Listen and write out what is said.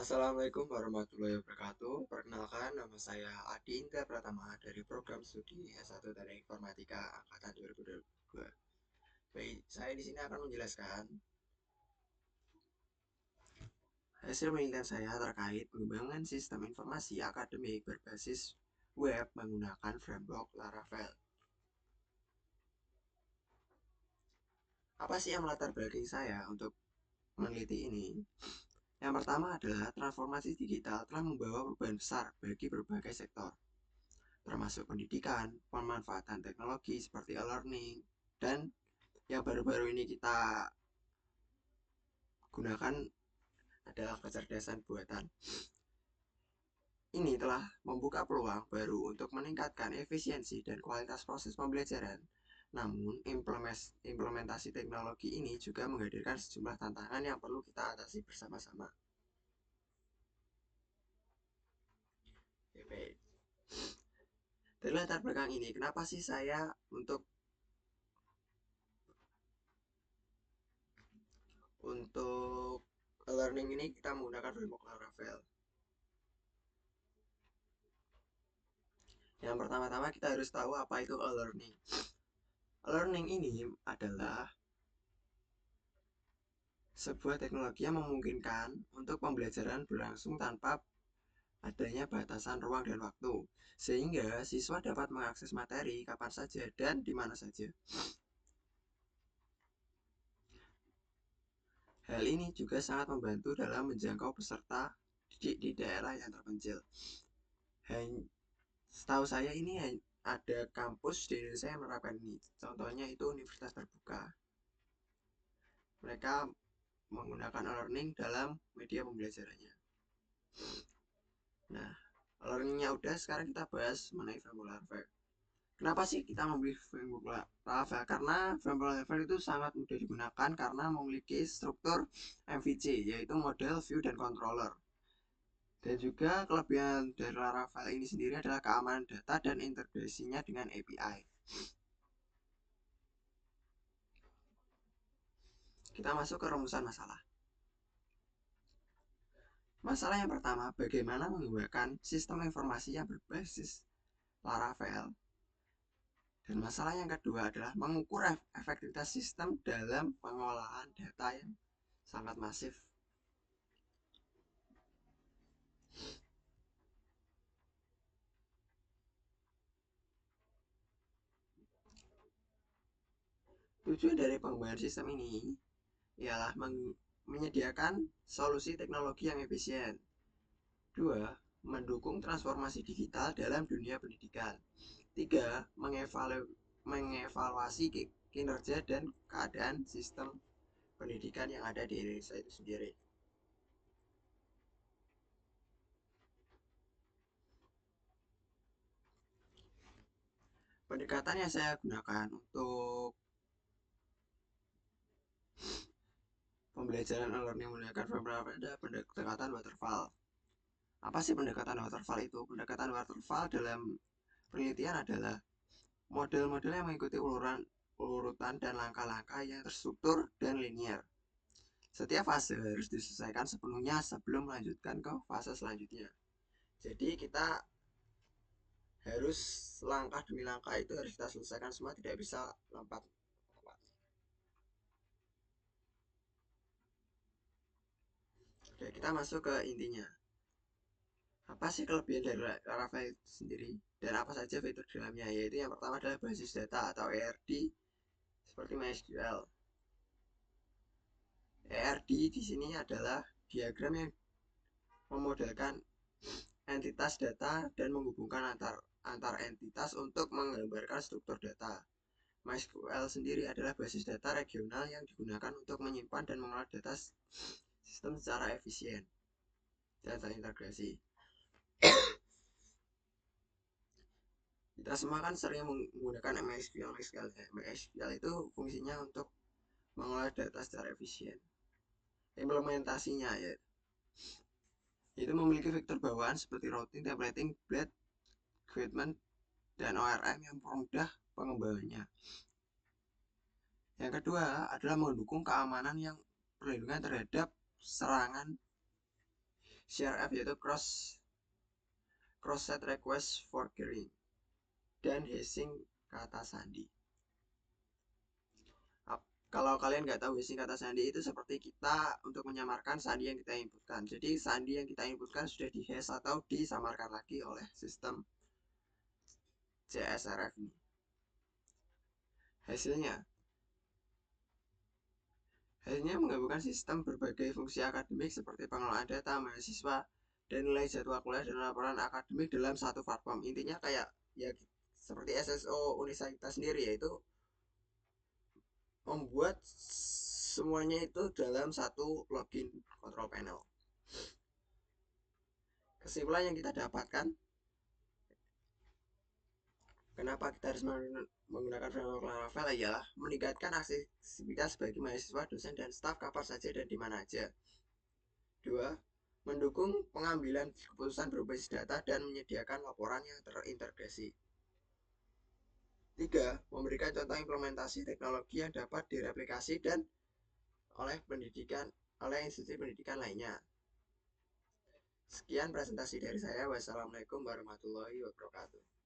Assalamualaikum warahmatullahi wabarakatuh. Perkenalkan, nama saya Adi Indra Pratama dari program studi S1 Teknik Informatika angkatan 2022. Baik, saya di sini akan menjelaskan hasil penelitian saya terkait pengembangan sistem informasi akademik berbasis web menggunakan framework Laravel. Apa sih yang melatar belakangi saya untuk meneliti ini? Yang pertama adalah transformasi digital telah membawa perubahan besar bagi berbagai sektor, termasuk pendidikan, pemanfaatan teknologi seperti e-learning, dan yang baru-baru ini kita gunakan adalah kecerdasan buatan. Ini telah membuka peluang baru untuk meningkatkan efisiensi dan kualitas proses pembelajaran. Namun, implementasi teknologi ini juga menghadirkan sejumlah tantangan yang perlu kita atasi bersama-sama. Baik. Dari latar belakang ini, kenapa sih saya untuk learning ini kita menggunakan framework Laravel? Yang pertama-tama kita harus tahu apa itu e-learning. E-learning ini adalah sebuah teknologi yang memungkinkan untuk pembelajaran berlangsung tanpa adanya batasan ruang dan waktu, sehingga siswa dapat mengakses materi kapan saja dan di mana saja. Hal ini juga sangat membantu dalam menjangkau peserta didik di daerah yang terpencil. Setahu saya ini ada kampus di Indonesia yang menerapkan ini. Contohnya itu Universitas Terbuka. Mereka menggunakan e-learning dalam media pembelajarannya. Nah, learningnya udah, sekarang kita bahas mengenai framework Laravel. Kenapa sih kita memilih framework Laravel? Karena framework Laravel itu sangat mudah digunakan karena memiliki struktur MVC, yaitu model, view, dan controller. Dan juga kelebihan dari Laravel ini sendiri adalah keamanan data dan integrasinya dengan API. Kita masuk ke rumusan masalah. Masalah yang pertama, bagaimana menggunakan sistem informasi yang berbasis Laravel. Dan masalah yang kedua adalah mengukur efektivitas sistem dalam pengolahan data yang sangat masif. Tujuan dari pengembangan sistem ini ialah menyediakan solusi teknologi yang efisien. Dua, mendukung transformasi digital dalam dunia pendidikan. Tiga, mengevaluasi kinerja dan keadaan sistem pendidikan yang ada di Indonesia itu sendiri. Pendekatan yang saya gunakan untuk pembelajaran e-learning menggunakan framework adalah pendekatan waterfall. Apa sih pendekatan waterfall itu? Pendekatan waterfall dalam penelitian adalah model-model yang mengikuti urutan dan langkah-langkah yang terstruktur dan linear. Setiap fase harus diselesaikan sepenuhnya sebelum melanjutkan ke fase selanjutnya. Jadi kita harus langkah demi langkah itu harus kita selesaikan semua, tidak bisa lompat. Oke, kita masuk ke intinya. Apa sih kelebihan dari Laravel itu sendiri dan apa saja fitur di dalamnya? Yaitu yang pertama adalah basis data atau ERD seperti MySQL. ERD di sini adalah diagram yang memodelkan entitas data dan menghubungkan antar entitas untuk menggambarkan struktur data. MySQL sendiri adalah basis data regional yang digunakan untuk menyimpan dan mengolah data sistem secara efisien dan terintegrasi. Kita semua kan sering menggunakan MySQL. MySQL itu fungsinya untuk mengolah data secara efisien. Implementasinya ya itu memiliki fitur bawaan seperti routing, templating, blade, equipment, dan ORM yang mempermudah pengembangannya. Yang kedua adalah mendukung keamanan yang perlindungan terhadap serangan CRF yaitu cross set request for querying, dan hashing kata sandi. Kalau kalian nggak tahu hashing kata sandi, itu seperti kita untuk menyamarkan sandi yang kita inputkan. Jadi sandi yang kita inputkan sudah dihash atau disamarkan lagi oleh sistem CSRF ini. Hasilnya menggabungkan sistem berbagai fungsi akademik seperti pengelolaan data mahasiswa dan nilai jadwal kuliah dan laporan akademik dalam satu platform. Intinya kayak ya seperti SSO Unisa kita sendiri, yaitu membuat semuanya itu dalam satu login control panel. Kesimpulan yang kita dapatkan, kenapa kita harus menggunakan framework Laravel ialah meningkatkan aksesibilitas bagi mahasiswa, dosen, dan staf kapan saja dan di mana aja. 2. Mendukung pengambilan keputusan berbasis data dan menyediakan laporan yang terintegrasi. 3. Memberikan contoh implementasi teknologi yang dapat direplikasi dan oleh institusi pendidikan lainnya. Sekian presentasi dari saya. Wassalamualaikum warahmatullahi wabarakatuh.